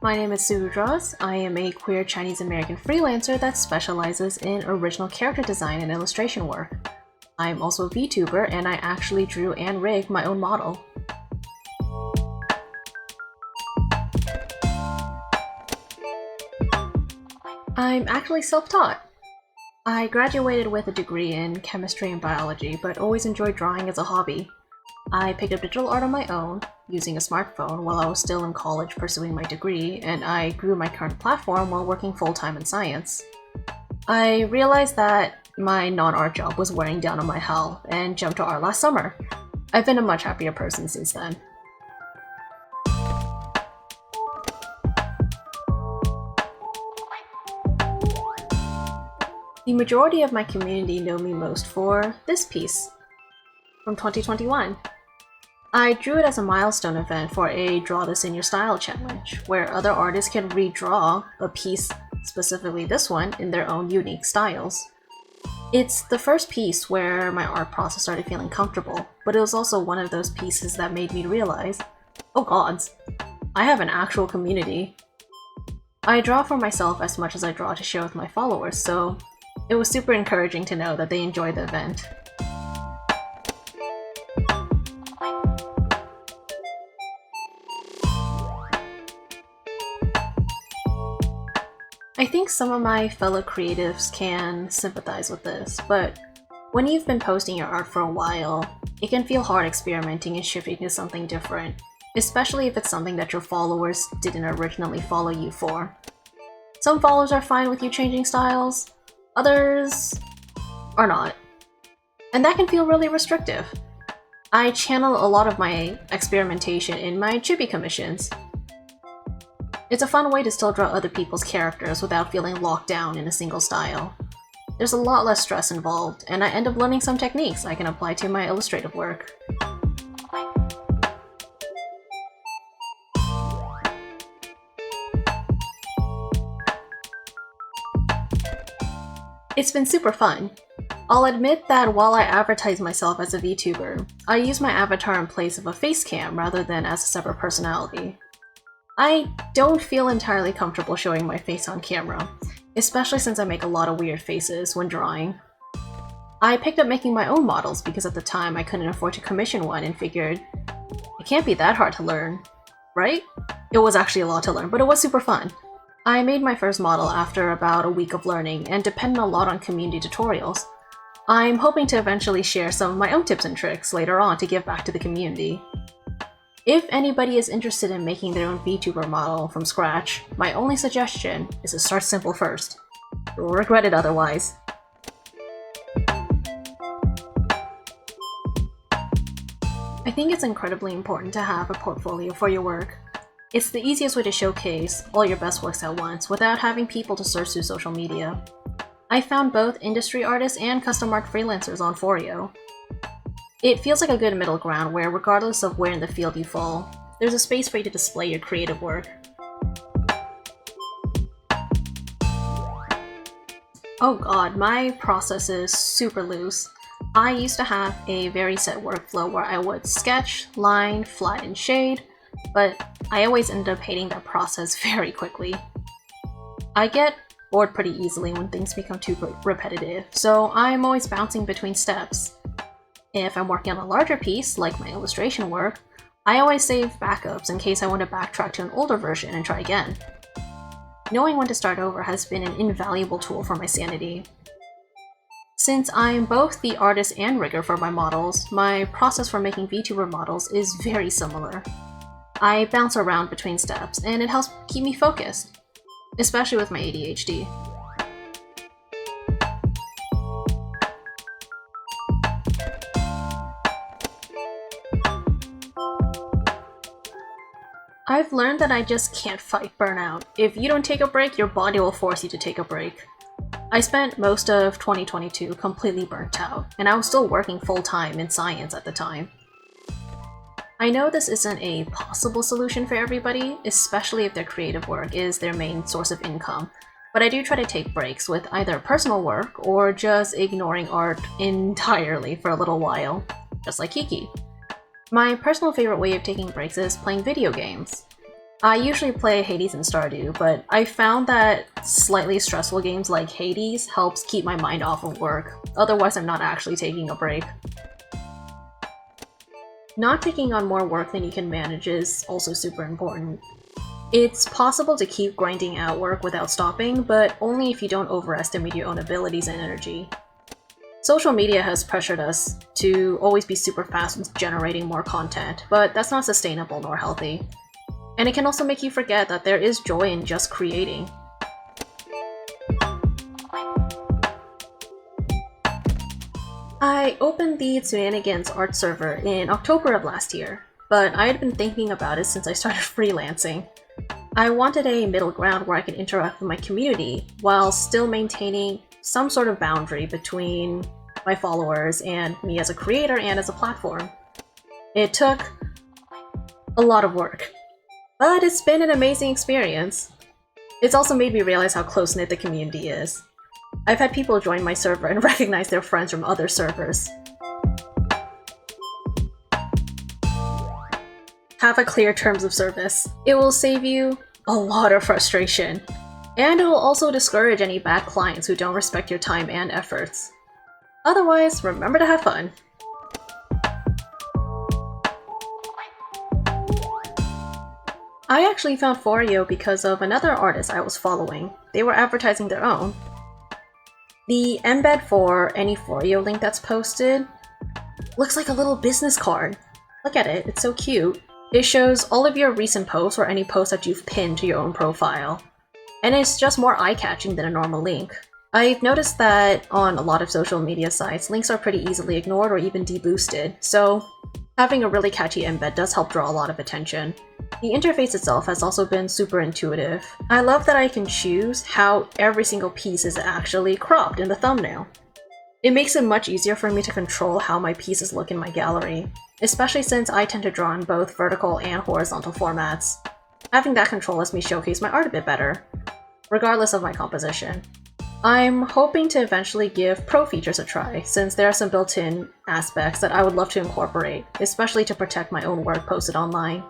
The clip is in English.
My name is Sudraws. I am a queer Chinese American freelancer that specializes in original character design and illustration work. I'm also a VTuber, and I actually drew and rigged my own model. I'm actually self-taught. I graduated with a degree in chemistry and biology, but always enjoyed drawing as a hobby. I picked up digital art on my own, using a smartphone while I was still in college pursuing my degree, and I grew my current platform while working full-time in science. I realized that my non-art job was wearing down on my health and jumped to art last summer. I've been a much happier person since then. The majority of my community know me most for this piece from 2021. I drew it as a milestone event for a Draw This in Your Style challenge, where other artists can redraw a piece, specifically this one, in their own unique styles. It's the first piece where my art process started feeling comfortable, but it was also one of those pieces that made me realize, oh gods, I have an actual community. I draw for myself as much as I draw to share with my followers, so it was super encouraging to know that they enjoyed the event. I think some of my fellow creatives can sympathize with this, but when you've been posting your art for a while, it can feel hard experimenting and shifting to something different, especially if it's something that your followers didn't originally follow you for. Some followers are fine with you changing styles, others are not, and that can feel really restrictive. I channel a lot of my experimentation in my chibi commissions. It's a fun way to still draw other people's characters without feeling locked down in a single style. There's a lot less stress involved, and I end up learning some techniques I can apply to my illustrative work. It's been super fun. I'll admit that while I advertise myself as a VTuber, I use my avatar in place of a face cam rather than as a separate personality. I don't feel entirely comfortable showing my face on camera, especially since I make a lot of weird faces when drawing. I picked up making my own models because at the time I couldn't afford to commission one and figured, it can't be that hard to learn, right? It was actually a lot to learn, but it was super fun. I made my first model after about a week of learning and depended a lot on community tutorials. I'm hoping to eventually share some of my own tips and tricks later on to give back to the community. If anybody is interested in making their own VTuber model from scratch, my only suggestion is to start simple first. You'll regret it otherwise. I think it's incredibly important to have a portfolio for your work. It's the easiest way to showcase all your best works at once without having people to search through social media. I found both industry artists and custom art freelancers on Foriio. It feels like a good middle ground where, regardless of where in the field you fall, there's a space for you to display your creative work. Oh god, my process is super loose. I used to have a very set workflow where I would sketch, line, flat, and shade, but I always ended up hating that process very quickly. I get bored pretty easily when things become too repetitive, so I'm always bouncing between steps. If I'm working on a larger piece, like my illustration work, I always save backups in case I want to backtrack to an older version and try again. Knowing when to start over has been an invaluable tool for my sanity. Since I'm both the artist and rigger for my models, my process for making VTuber models is very similar. I bounce around between steps, and it helps keep me focused, especially with my ADHD. I've learned that I just can't fight burnout. If you don't take a break, your body will force you to take a break. I spent most of 2022 completely burnt out, and I was still working full-time in science at the time. I know this isn't a possible solution for everybody, especially if their creative work is their main source of income, but I do try to take breaks with either personal work or just ignoring art entirely for a little while, just like Kiki. My personal favorite way of taking breaks is playing video games. I usually play Hades and Stardew, but I found that slightly stressful games like Hades helps keep my mind off of work, otherwise I'm not actually taking a break. Not taking on more work than you can manage is also super important. It's possible to keep grinding out work without stopping, but only if you don't overestimate your own abilities and energy. Social media has pressured us to always be super fast with generating more content, but that's not sustainable nor healthy. And it can also make you forget that there is joy in just creating. I opened the Tsunanigans art server in October of last year, but I had been thinking about it since I started freelancing. I wanted a middle ground where I could interact with my community while still maintaining some sort of boundary between my followers and me as a creator and as a platform. It took a lot of work, but it's been an amazing experience. It's also made me realize how close-knit the community is. I've had people join my server and recognize their friends from other servers. Have a clear terms of service. It will save you a lot of frustration. And it will also discourage any bad clients who don't respect your time and efforts. Otherwise, remember to have fun. I actually found Foriio because of another artist I was following. They were advertising their own. The embed for any Foriio link that's posted looks like a little business card. Look at it, it's so cute. It shows all of your recent posts or any posts that you've pinned to your own profile. And it's just more eye-catching than a normal link. I've noticed that on a lot of social media sites, links are pretty easily ignored or even deboosted, so having a really catchy embed does help draw a lot of attention. The interface itself has also been super intuitive. I love that I can choose how every single piece is actually cropped in the thumbnail. It makes it much easier for me to control how my pieces look in my gallery, especially since I tend to draw in both vertical and horizontal formats. Having that control lets me showcase my art a bit better, regardless of my composition. I'm hoping to eventually give pro features a try, since there are some built-in aspects that I would love to incorporate, especially to protect my own work posted online.